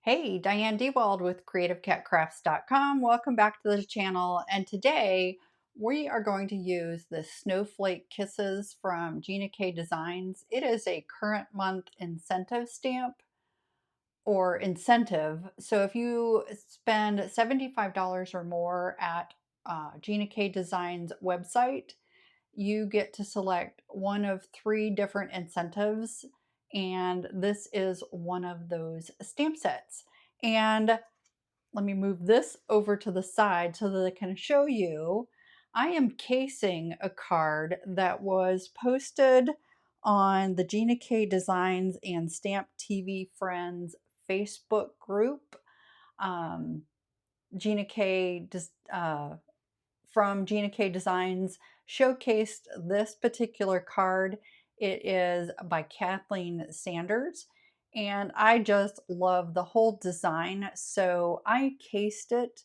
Hey, Diane DeWald with CreativeCatCrafts.com. Welcome back to the channel. And today we are going to use the Snowflake Kisses from Gina K Designs. It is a current month incentive stamp or incentive. So if you spend $75 or more at Gina K Designs website, you get to select one of 3 different incentives, and this is one of those stamp sets. And let me move this over to the side so that I can show you. I am casing a card that was posted on the Gina K Designs and Stamp TV Friends Facebook group. Um, Gina K from Gina K Designs showcased this particular card. It is by Kathleen Sanders, and I just love the whole design. So I cased it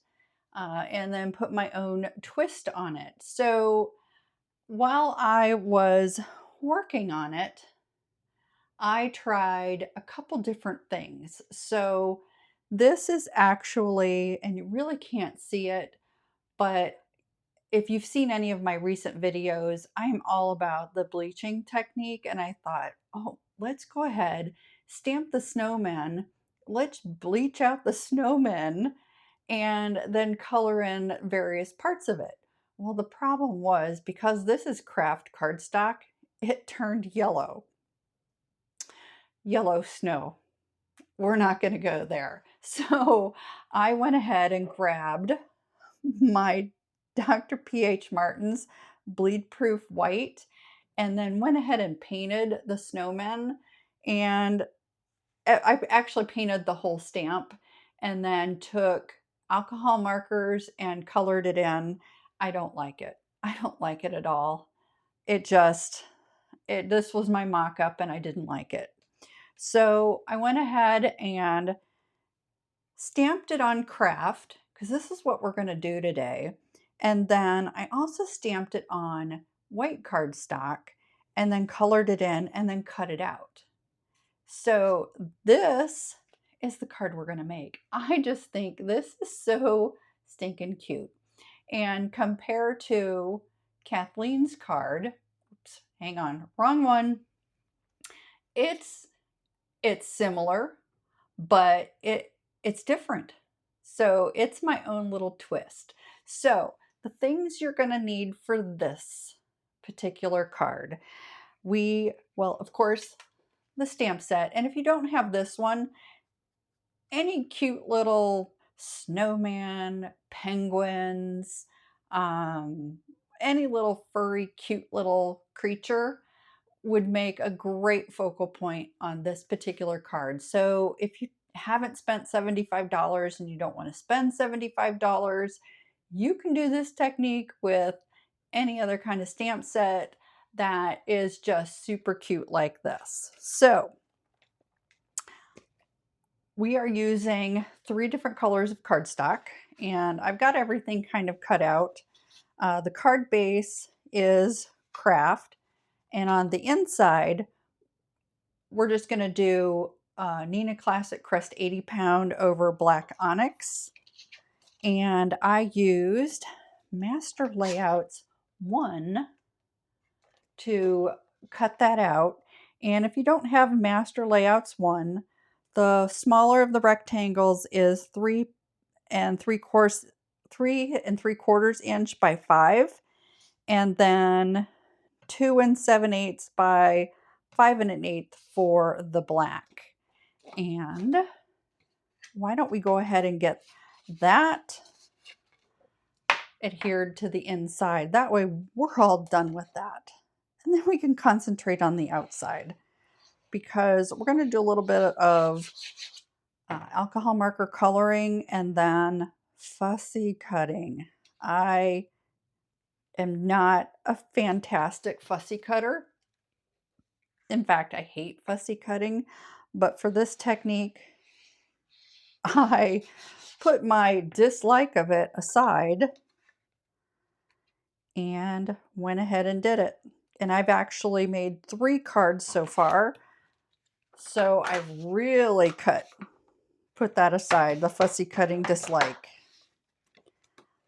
and then put my own twist on it. So while I was working on it, I tried a couple different things. So this is actually, and you really can't see it, but if you've seen any of my recent videos, I'm all about the bleaching technique, and I thought, oh, let's go ahead, stamp the snowmen, let's bleach out the snowmen, and then color in various parts of it. Well, the problem was, because this is Kraft cardstock, it turned yellow. Yellow snow. We're not going to go there. So I went ahead and grabbed my Dr. P.H. Martin's bleed proof white and then went ahead and painted the snowmen, and I actually painted the whole stamp and then took alcohol markers and colored it in. I don't like it. I don't like it at all. This was my mock-up and I didn't like it. So I went ahead and stamped it on Kraft, because this is what we're going to do today. And then I also stamped it on white cardstock and then colored it in and then cut it out. So this is the card we're going to make. I just think this is so stinking cute. And compared to Kathleen's card, oops, hang on, wrong one. It's similar, but it's different. So it's my own little twist. So the things you're going to need for this particular card, well, of course, the stamp set. And if you don't have this one, any cute little snowman, penguins, any little furry, cute little creature would make a great focal point on this particular card. So if you haven't spent $75 and you don't want to spend $75, you can do this technique with any other kind of stamp set that is just super cute like this. So we are using 3 different colors of cardstock, and I've got everything kind of cut out. The card base is Kraft, and on the inside, we're just going to do Neenah Classic Crest 80 pound over black Onyx. And I used Master Layouts 1 to cut that out. And if you don't have Master Layouts 1, the smaller of the rectangles is 3 3/4 inch by 5, and then 2 7/8 by 5 1/8 for the black. And why don't we go ahead and get that adhered to the inside? That way we're all done with that. And then we can concentrate on the outside, because we're going to do a little bit of alcohol marker coloring and then fussy cutting. I am not a fantastic fussy cutter. In fact, I hate fussy cutting, but for this technique, I put my dislike of it aside and went ahead and did it. And I've actually made 3 cards so far. So I've really put that aside, the fussy cutting dislike.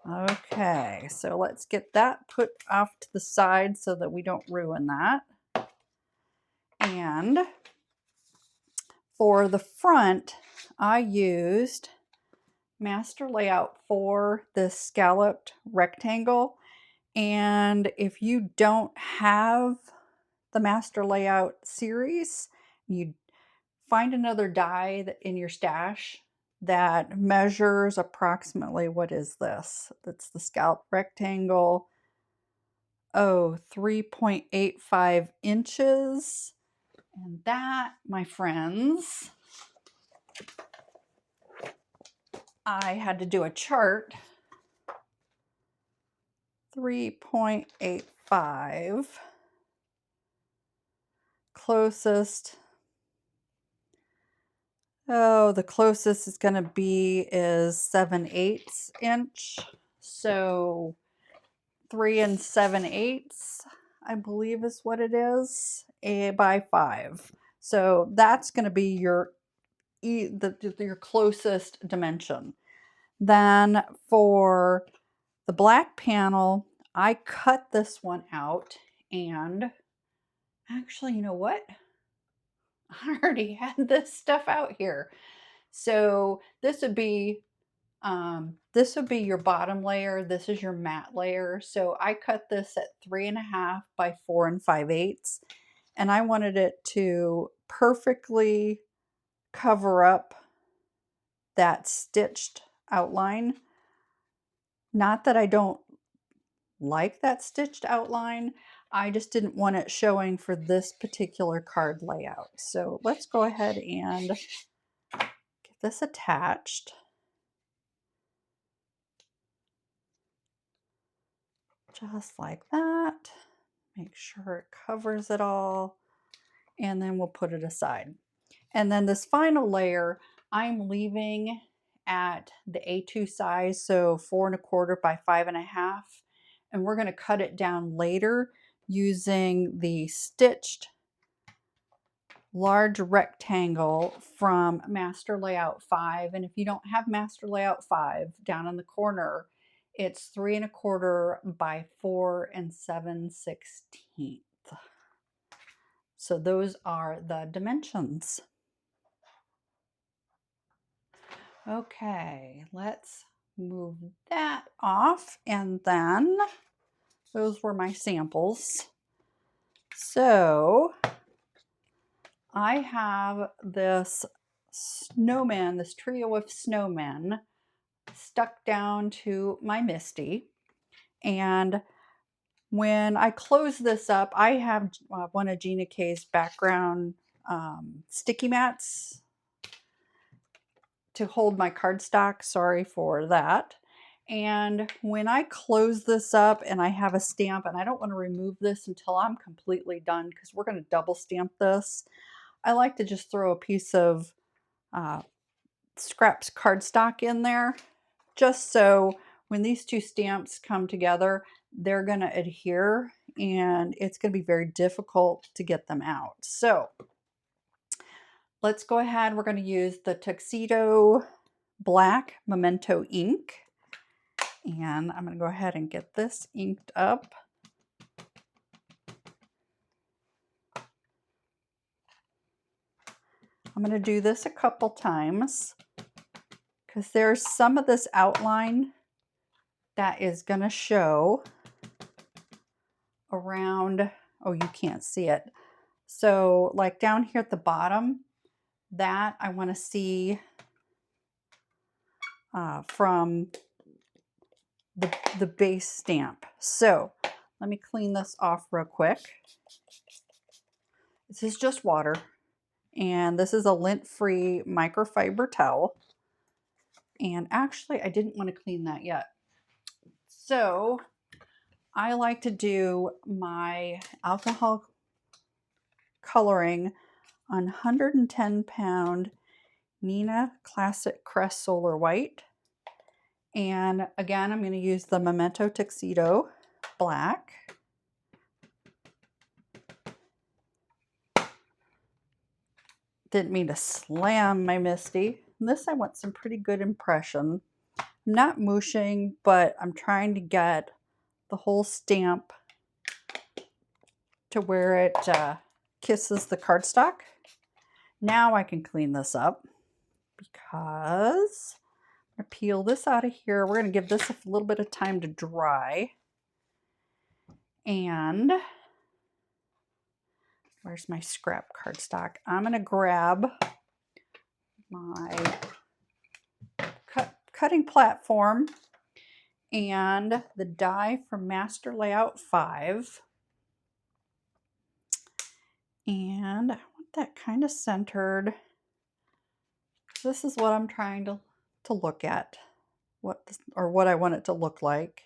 Okay, so let's get that put off to the side so that we don't ruin that. And for the front, I used Master Layout for this scalloped rectangle. And if you don't have the Master Layout series, you find another die in your stash that measures approximately, what is this? That's the scallop rectangle. Oh, 3.85 inches. And that, my friends, I had to do a chart. 3.85. Closest. Oh, the closest it's going to be is 7/8 inch. So 3 7/8, I believe is what it is, by 5. So that's going to be your closest dimension. Then for the black panel, I cut this one out, and actually, you know what? I already had this stuff out here. So this would be your bottom layer. This is your matte layer. So I cut this at 3.5 by 4 5/8, and I wanted it to perfectly cover up that stitched outline. Not that I don't like that stitched outline, I just didn't want it showing for this particular card layout. So let's go ahead and get this attached. Just like that. Make sure it covers it all, and then we'll put it aside. And then this final layer, I'm leaving at the A2 size, so 4 1/4 by 5 1/2. And we're going to cut it down later using the stitched large rectangle from Master Layout 5. And if you don't have Master Layout 5, down in the corner, it's 3 1/4 by 4 7/16. So those are the dimensions. Okay, let's move that off, and then those were my samples. So I have this snowman, this trio of snowmen stuck down to my Misti. And when I close this up, I have one of Gina K's background sticky mats to hold my cardstock. Sorry for that. And when I close this up and I have a stamp, and I don't want to remove this until I'm completely done because we're going to double stamp this, I like to just throw a piece of scraps cardstock in there, just so when these two stamps come together, they're going to adhere, and it's going to be very difficult to get them out. So let's go ahead. We're going to use the Tuxedo black Memento ink, and I'm going to go ahead and get this inked up. I'm going to do this a couple times because there's some of this outline that is going to show around. Oh, you can't see it. So like down here at the bottom, that I want to see from the base stamp. So let me clean this off real quick. This is just water, and this is a lint-free microfiber towel. And actually, I didn't want to clean that yet. So I like to do my alcohol coloring on 110 pound Neenah Classic Crest Solar White. And again, I'm going to use the Memento Tuxedo black. Didn't mean to slam my Misti. this I want some pretty good impression. I'm not mooshing, but I'm trying to get the whole stamp to where it kisses the cardstock. Now I can clean this up because I'm going to peel this out of here. We're going to give this a little bit of time to dry. And where's my scrap cardstock? I'm going to grab my cutting platform and the die from Master Layout 5. And I want that kind of centered. This is what I'm trying to look at, what I want it to look like.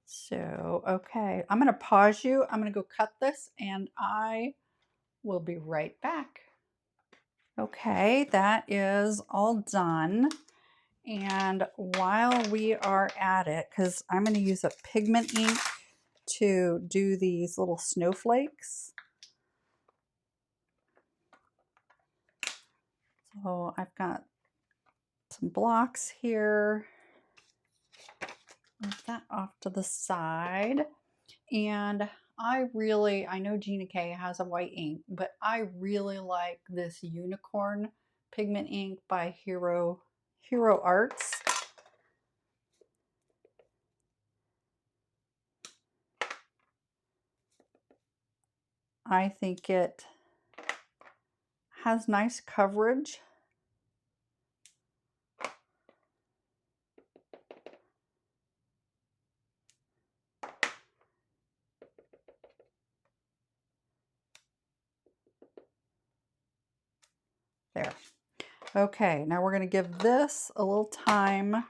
So, okay, I'm going to pause you. I'm going to go cut this and I will be right back. Okay, that is all done. And while we are at it, because I'm going to use a pigment ink to do these little snowflakes. So I've got some blocks here. Move that off to the side. And I know Gina K has a white ink, but I really like this unicorn pigment ink by Hero Arts. I think it has nice coverage. There. Okay, now we're going to give this a little time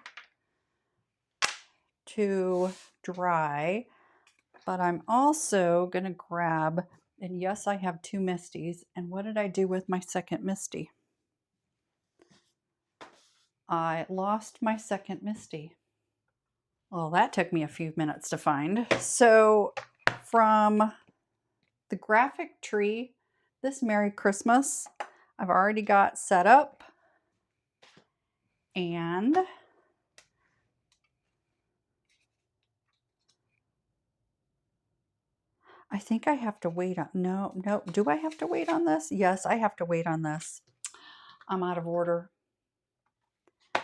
to dry, but I'm also going to grab, and yes, I have 2 Misties. And what did I do with my second Misti? I lost my second Misti. Well, that took me a few minutes to find. So from the graphic tree, this Merry Christmas, I've already got set up. And I think I have to wait on, no. Do I have to wait on this? Yes, I have to wait on this. I'm out of order.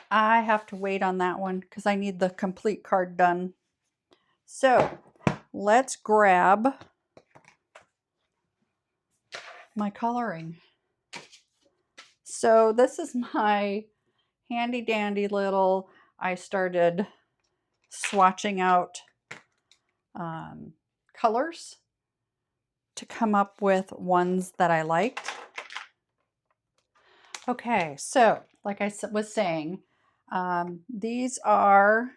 I have to wait on that one because I need the complete card done. So let's grab my coloring. So this is my handy dandy little, I started swatching out colors to come up with ones that I liked. Okay, so like I was saying, these are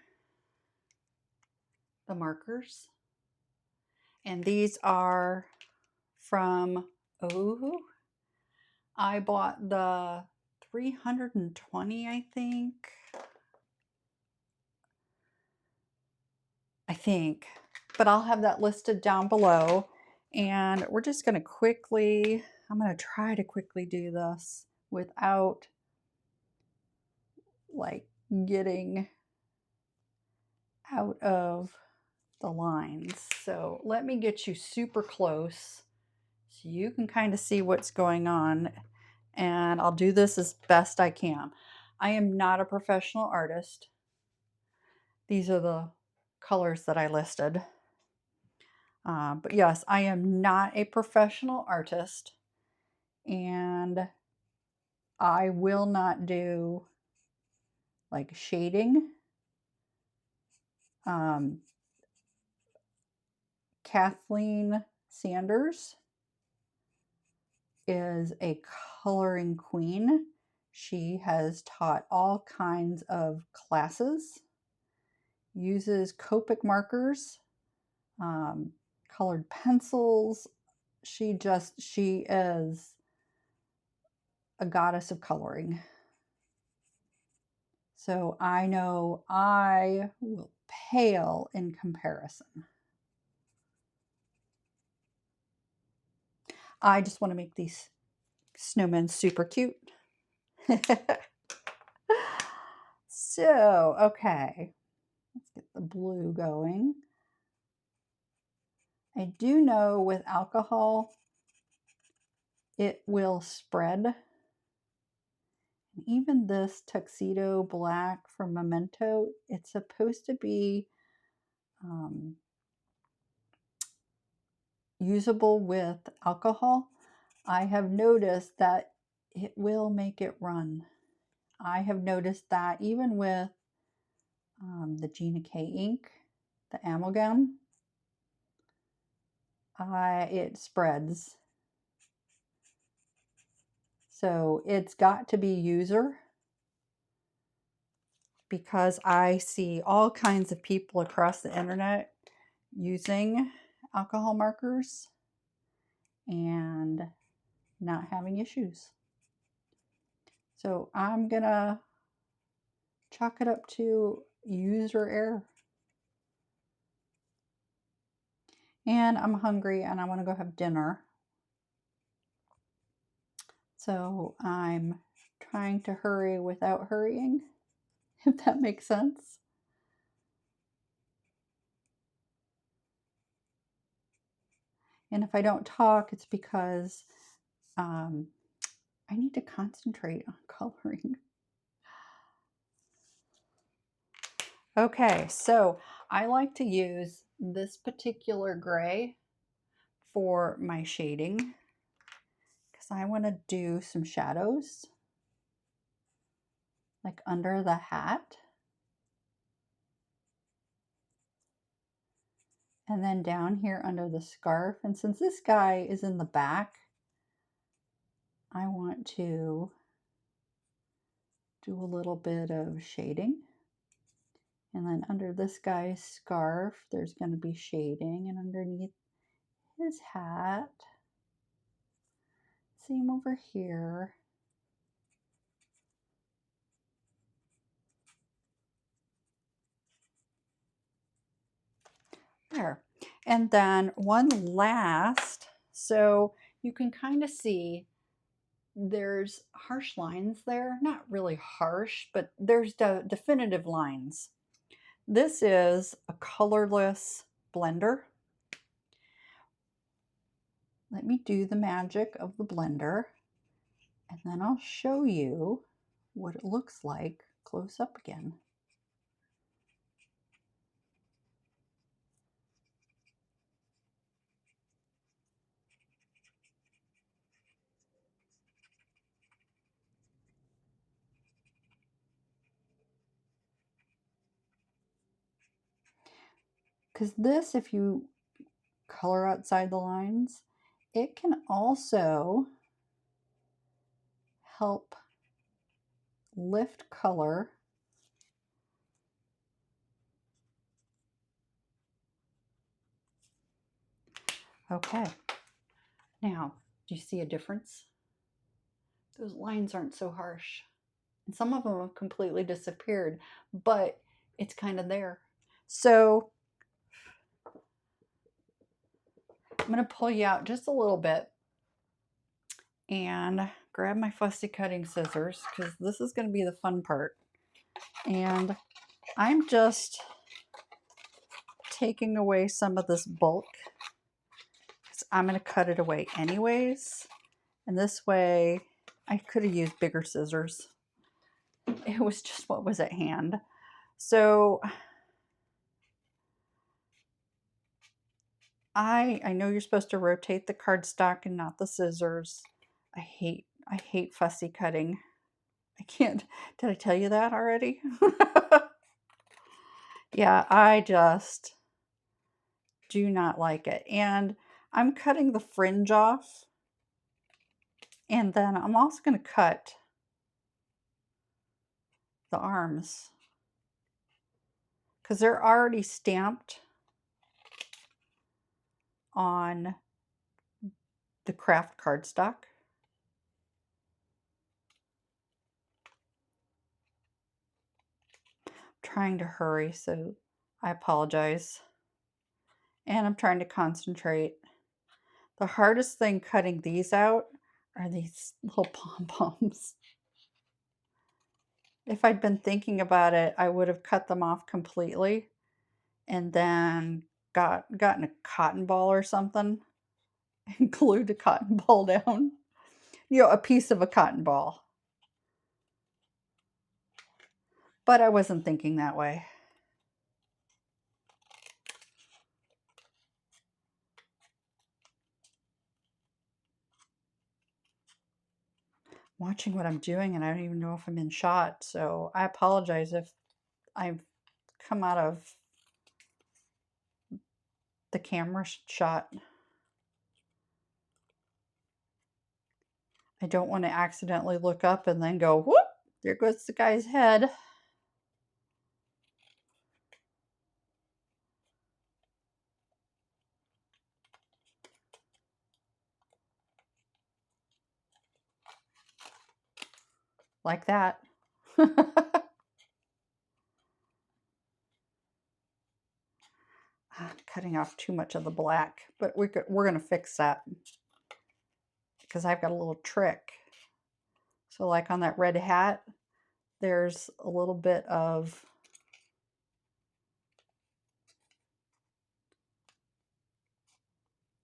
the markers, and these are from Ohuhu. I bought the 320, I think, but I'll have that listed down below. And we're just going to quickly, I'm going to try to quickly do this without like getting out of the lines. So let me get you super close so you can kind of see what's going on. And I'll do this as best I can. I am not a professional artist. These are the colors that I listed. But yes, I am not a professional artist, and I will not do like shading. Kathleen Sanders is a coloring queen. She has taught all kinds of classes, uses Copic markers, colored pencils. She is a goddess of coloring. So I know I will pale in comparison. I just want to make these snowmen super cute. So, okay, let's get the blue going. I do know with alcohol, it will spread. Even this Tuxedo black from Memento, it's supposed to be usable with alcohol. I have noticed that it will make it run. I have noticed that even with the Gina K ink, the amalgam, it spreads. So it's got to be user, because I see all kinds of people across the internet using alcohol markers and not having issues. So I'm gonna chalk it up to user error. And I'm hungry and I want to go have dinner. So I'm trying to hurry without hurrying, if that makes sense. And if I don't talk, it's because I need to concentrate on coloring. Okay, so I like to use this particular gray for my shading because I want to do some shadows, like under the hat. And then down here under the scarf. And since this guy is in the back, I want to do a little bit of shading. And then under this guy's scarf, there's going to be shading. And underneath his hat, same over here. There. And then one last, so you can kind of see there's harsh lines there. Not really harsh, but there's definitive lines. This is a colorless blender. Let me do the magic of the blender, and then I'll show you what it looks like close up again. Because this, if you color outside the lines, it can also help lift color. Okay, now, do you see a difference? Those lines aren't so harsh. And some of them have completely disappeared, but it's kind of there. So I'm going to pull you out just a little bit and grab my fussy cutting scissors, because this is going to be the fun part. And I'm just taking away some of this bulk, because I'm going to cut it away anyways. And this way, I could have used bigger scissors. It was just what was at hand. So I know you're supposed to rotate the cardstock and not the scissors. I hate fussy cutting. I can't. Did I tell you that already? Yeah, I just do not like it. And I'm cutting the fringe off. And then I'm also going to cut the arms, because they're already stamped on the Kraft cardstock. I'm trying to hurry, so I apologize. And I'm trying to concentrate. The hardest thing cutting these out are these little pom-poms. If I'd been thinking about it, I would have cut them off completely and then gotten a cotton ball or something and glued the cotton ball down. You know, a piece of a cotton ball. But I wasn't thinking that way. Watching what I'm doing and I don't even know if I'm in shot, so I apologize if I've come out of the camera shot. I don't want to accidentally look up and then go, whoop, there goes the guy's head. Like that. I'm cutting off too much of the black, but we're going to fix that because I've got a little trick. So like on that red hat, there's a little bit of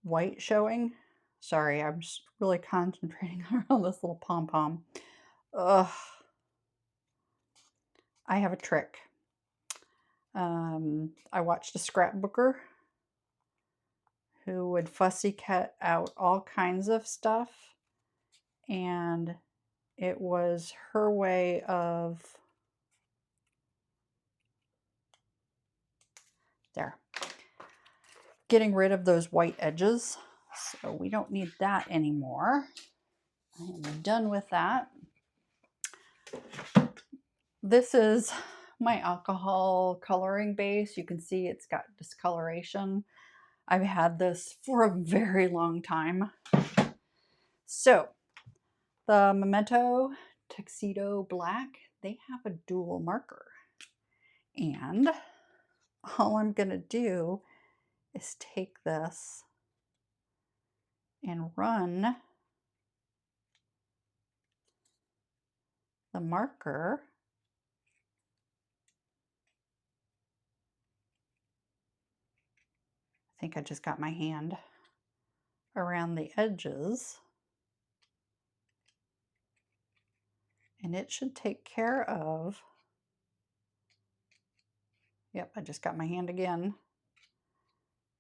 white showing. Sorry, I'm just really concentrating on this little pom-pom. Ugh. I have a trick. I watched a scrapbooker who would fussy cut out all kinds of stuff, and it was her way of getting rid of those white edges. So we don't need that anymore. I am done with that. This is my alcohol coloring base. You can see it's got discoloration. I've had this for a very long time. So the Memento Tuxedo Black, they have a dual marker. And all I'm gonna do is take this and run the marker I think I just got my hand around the edges, and it should take care of, yep, I just got my hand again.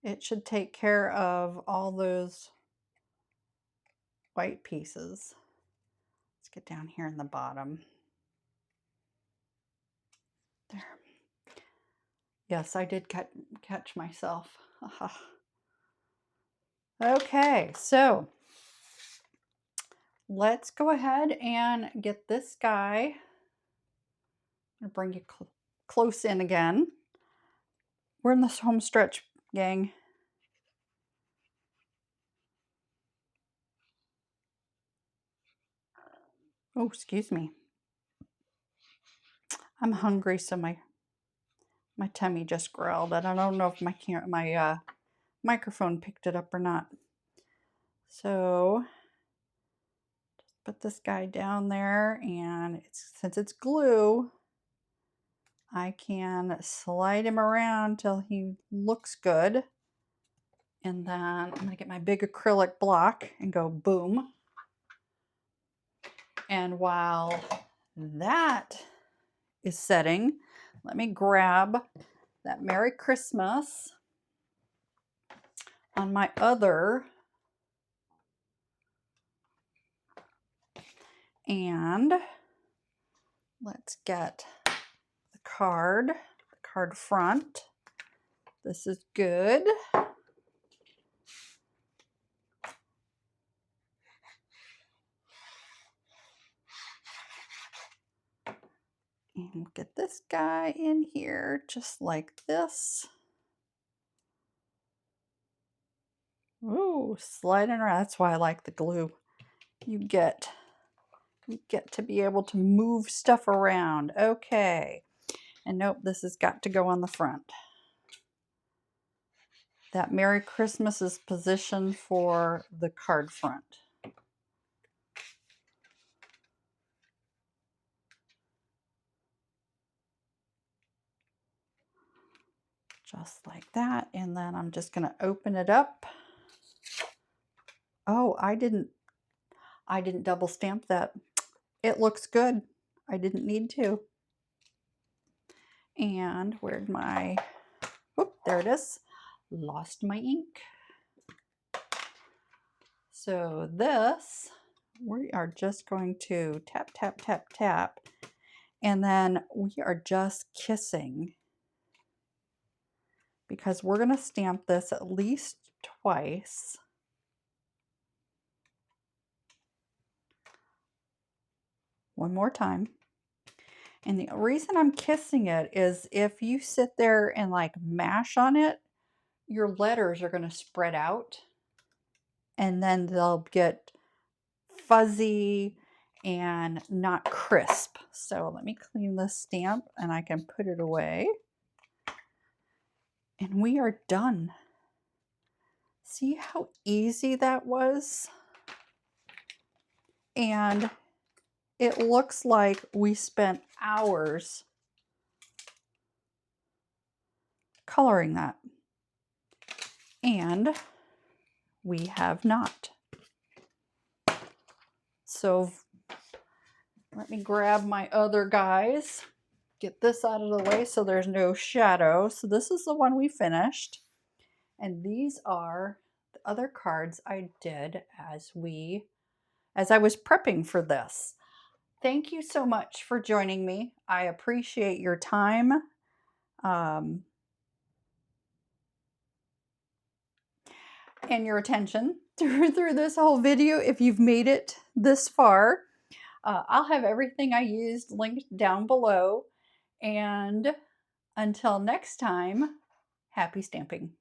It should take care of all those white pieces. Let's get down here in the bottom. There. Yes, I did catch myself. Okay, so let's go ahead and get this guy. I'm gonna bring you close in again. We're in this home stretch, gang. Oh, excuse me. I'm hungry, so my tummy just growled. I don't know if my microphone picked it up or not. So just put this guy down there, and since it's glue, I can slide him around till he looks good. And then I'm gonna get my big acrylic block and go boom. And while that is setting, let me grab that Merry Christmas on my other, and let's get the card front. This is good. And get this guy in here just like this. Ooh, sliding around. That's why I like the glue. You get to be able to move stuff around. Okay. And nope, this has got to go on the front. That Merry Christmas is positioned for the card front. Just like that. And then I'm just going to open it up. Oh, I didn't double stamp that. It looks good. I didn't need to. And where'd my, whoop, there it is. Lost my ink. So this, we are just going to tap, tap, tap, tap. And then we are just kissing, because we're going to stamp this at least twice. One more time. And the reason I'm kissing it is if you sit there and like mash on it, your letters are going to spread out and then they'll get fuzzy and not crisp. So let me clean this stamp and I can put it away. And we are done. See how easy that was? And it looks like we spent hours coloring that. And we have not. So let me grab my other guys, get this out of the way so there's no shadow. So this is the one we finished. And these are the other cards I did as I was prepping for this. Thank you so much for joining me. I appreciate your time. And your attention through this whole video. If you've made it this far, I'll have everything I used linked down below. And until next time, happy stamping.